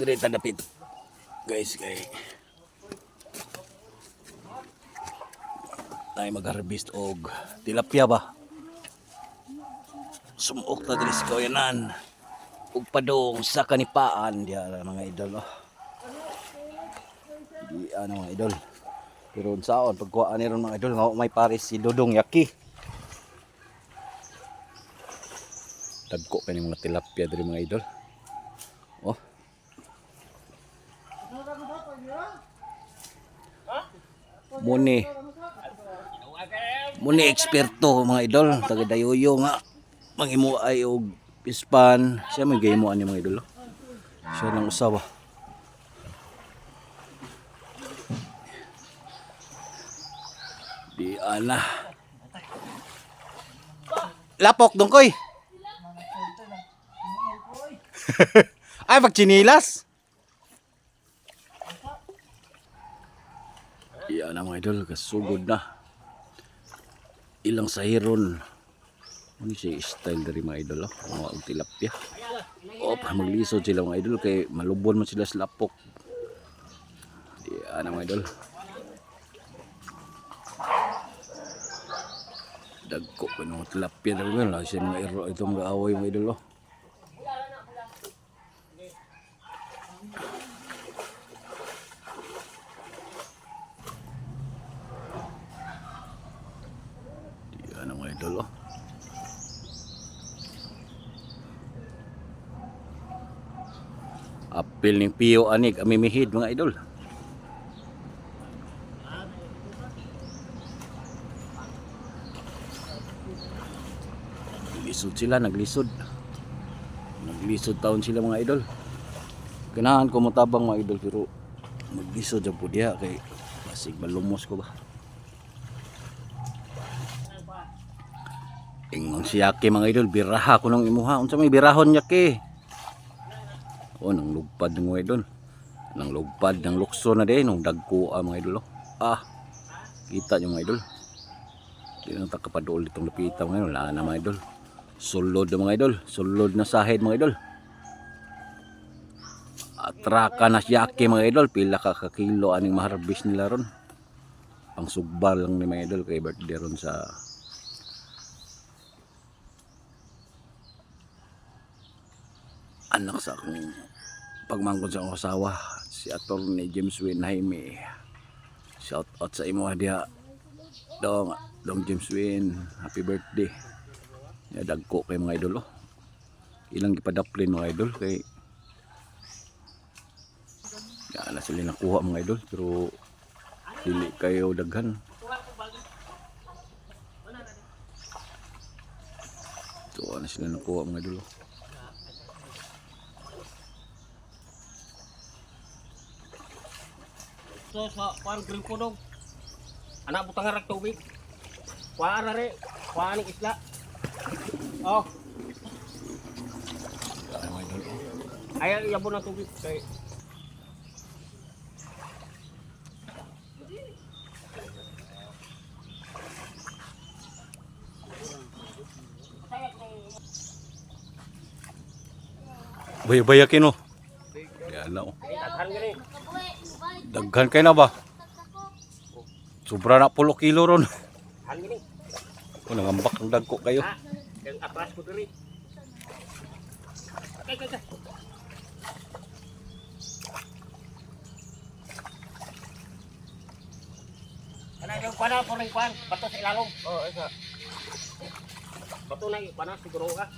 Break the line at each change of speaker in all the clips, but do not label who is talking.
Dire tadapit. Guys, kay tayo mag-harvest og tilapia ba? Sumuok na diri sa kawayanan. Ug padong sa kanipaan diya mga idol. Di mga idol. Pero unsaon pagkuha ni ron mga idol nga may pares si Dodong Yaki. Dagko kani mga tilapia diri mga idol. Oh. Muni eksperto mga idol, taga Dayuyo nga manghimo ay og pispan. Siya may gaymo ani mga idol. Siya nang usawa. Di ana. Lapok dongkoy. Ay magchinilas. Iya na mga idol, kasugod na. Ilang sahiron. Ano siya style dari mga idol, mga tilapia. Maglisod sila mga idol kay malubon man sila sa lapok. Iya na mga idol. Dagko pa ng tilapia dari mga siya mga iro itong gaaway mga idol. Ano mga idol apil ning piyo anig amimihid mga idol. Naglisod taon sila mga idol. Ganahan ko motabang mga idol pero maglisod jud po diha kay basig malumos ko ba. Ingon si Yaki mga idol, biraha ko nang imuha. Unsa may birahon Yaki? O nang lugpad ng mga idol. Nang lugpad ng lukso na din, nung dagko mga idol. Kita nyo mga idol. Di na takapadool itong lapita mga idol. Wala na mga idol. Sulod na mga idol. Sulod na sahid mga idol. Atraka na si Yaki mga idol. Pila ka kakilo aning maharbis nila ron. Pang sugbal lang ni mga idol. Kay birthday ron sa anak sa akong pagmangkod sa akong asawa, si Atty. James Win Jaime. Shout out sa imo dia dong James Win, happy birthday. Ya dagko kay mga idol. Ilang gipadaplin mga idol kay ya na sila nakuha mga idol pero dili kayo daghan. So ano sila nakuha mga idol.
So sa kuan grill ko dong. Anak butang harag tubig. Kuan na re, kuan ning isla. Oh. Ayaw iyabon ng tubig kay
Bayakin o. Yan na o. Daghan kayo na ba? Sobra na 10 kilo ron. O nangambak ang dagko kayo.
Yang atras ko diri. Okay. Kana yung kuan po ring kuan, bato sa ilalong. Oh, isa. Bato na yung kuan siguro ka.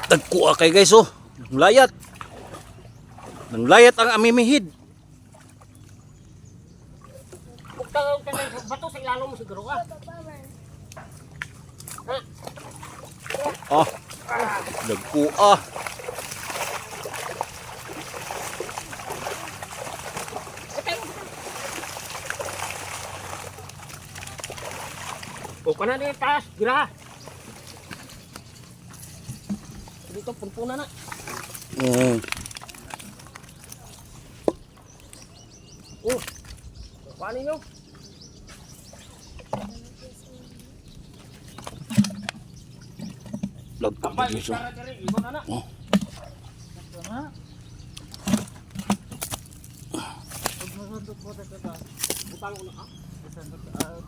Dagko kay guys oh. Layat. Nang layat ang amimihid.
Buktaw ka na bato sa ilalong mo siguro ka.
Dagko
O kana din taas, gira. Dito punpuna na. Paano nyo?
Lagpo
Kapal,
dito.
isara ka rin. Ikaw na na.
Oh.
Ito na. Pag nasundok po tayo ka.
Butang ko na ha.
Nasundok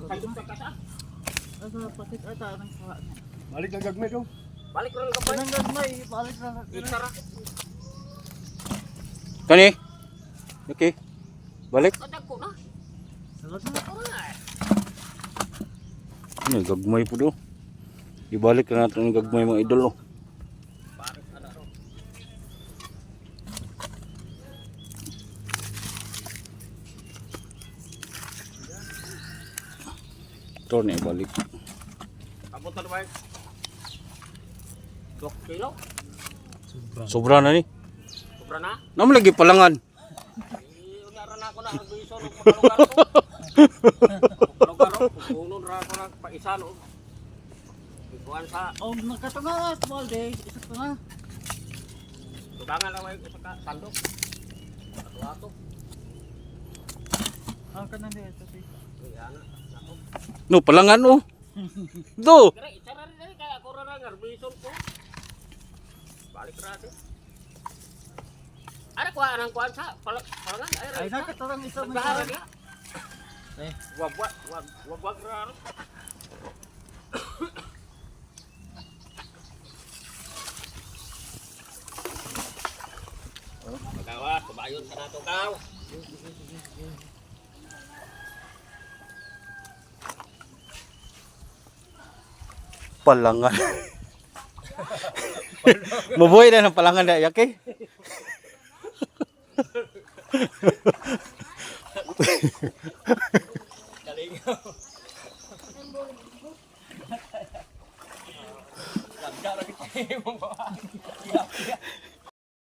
Sandok ka kasa.
Asa pasit ata ng kuha niya.
Balik na gagmay dong.
Balik rin kapal.
Kanang may balik na.
Isara.
Kani? Okay. Balik.
Kadag ko na.
Salat na.
Ano, gagmay po do. Ibalik na natin yung gagmay mga idol. Oh.
Balik na ro.
Ito na ibalik.
Kapunta na ba? 2 kilo?
Sobra na ni.
Sobra na?
Naman lagi palangan.
Unaran ako na ang biso ng pagkalugar ko. Pagkalugar ko, puno na ako ng paisan. Ikuan sa,
Oh, nakatunga small day. Isa pa na.
tudangan lang may isa ka, sandok. Katuwato.
Ang kanan din ito.
Yan na. Ako.
No, palangan oh. Do.
Kaya isara rin rin, kaya ako rin ang bison ko. Balik natin. Ano kuha ng kuhan sa palangan?
Ay, nakatarang isa may
Nagkaharap
isa.
ya.
Eh.
Wag rar. Magawa, kumayon sa nato kaw.
Palangan. Mabuhay na ng palangan na yake.
Galing. Ganda lagi tayo mo ba?